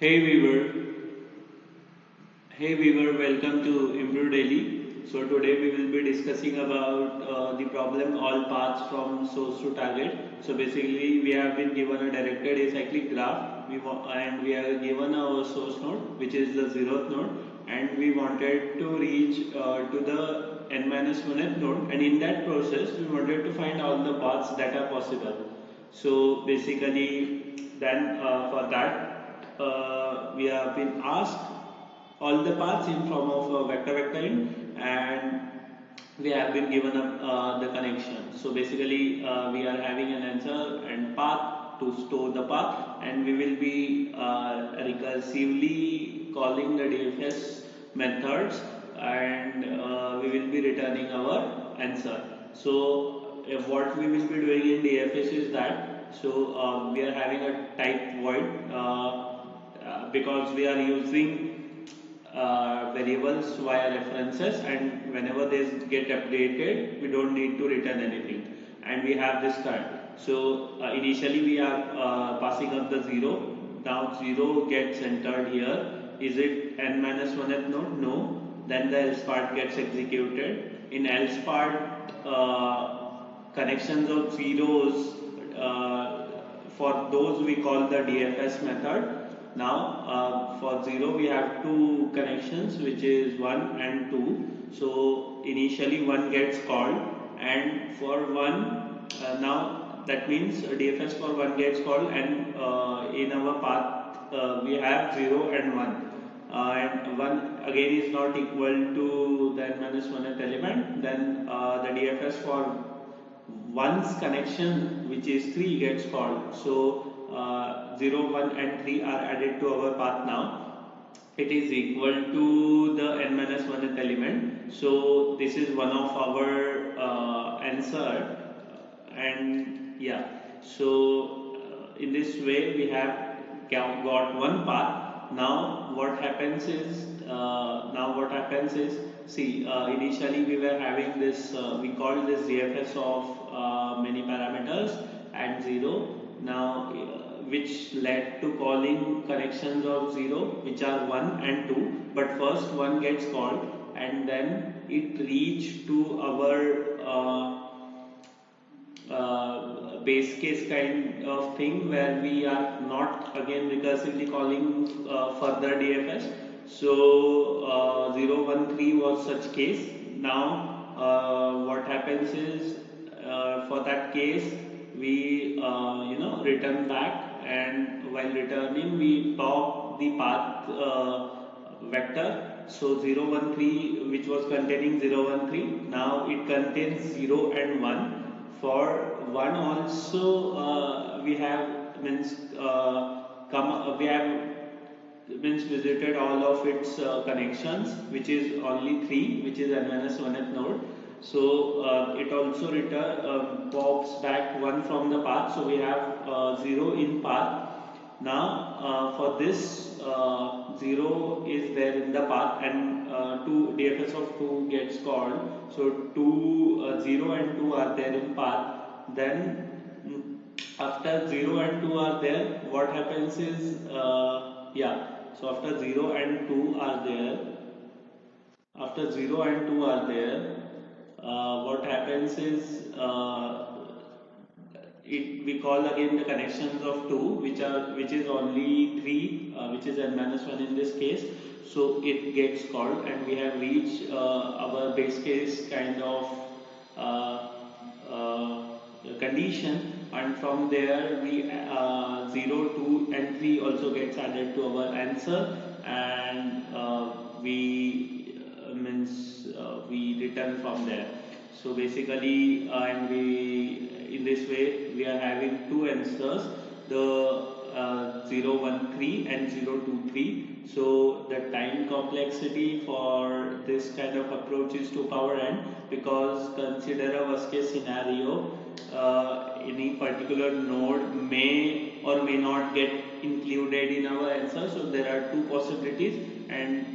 Hey viewer, welcome to Improve Daily. So today we will be discussing about the problem all paths from source to target. So basically we have been given a directed acyclic graph and we are given our source node which is the zeroth node, and we wanted to reach to the n minus 1th node, and in that process we wanted to find all the paths that are possible. So basically then for that we have been asked all the paths in form of a vector int, and we have been given the connection. So basically we are having an answer and path to store the path, and we will be recursively calling the DFS methods, and we will be returning our answer. So what we will be doing in DFS is that, so we are having a type void because we are using variables via references, and whenever they get updated we don't need to return anything, and we have this kind. So initially we are passing up the 0. Now 0 gets entered here. Is it n minus 1th node? No. Then the else part gets executed. In else part, connections of zeros, for those we call the DFS method. Now for 0 we have two connections, which is 1 and 2. So initially 1 gets called, and for 1 now that means DFS for 1 gets called, and in our path we have 0 and 1. And 1 again is not equal to the n minus 1th element, then the DFS for one's connection, which is 3, gets called. So 0, 1 and 3 are added to our path now. It is equal to the n minus 1th element. So this is one of our answer, and yeah. So in this way we have got one path. Now what happens is, see, initially we were having this, we called this DFS of many parameters and 0. Now which led to calling connections of 0, which are 1 and 2, but first 1 gets called, and then it reached to our base case kind of thing, where we are not again recursively calling further DFS. So 0, 1, 3 was such case. Now what happens is, for that case we return back, and while returning we top the path vector. So 0, 1, 3, which was containing 0, 1, 3, now it contains 0 and 1. For 1 also we have we have visited all of its connections, which is only 3, which is n minus 1th node. So it also pops back 1 from the path, so we have 0 in path. Now for this 0 is there in the path, and 2 DFS of 2 gets called. So 0 and 2 are there in path. Then after 0 and 2 are there, what happens is, yeah, so after 0 and 2 are there, after 0 and 2 are there, what happens is, we call again the connections of 2, which is only 3, which is n minus 1 in this case. So it gets called, and we have reached our base case kind of uh, condition, and from there we 0, 2 and 3 also gets added to our answer, and we return from there. So basically and we in this way we are having two answers, the 0, 1, 3 and 0, 2, 3. So the time complexity for this kind of approach is 2 power n, because consider a worst case scenario, any particular node may or may not get included in our answer. So there are two possibilities, and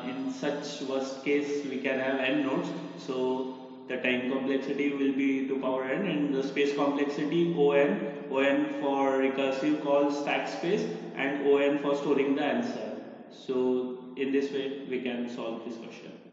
in such worst case we can have n nodes. So the time complexity will be 2 power n, and the space complexity on for recursive call stack space, and on for storing the answer. So in this way we can solve this question.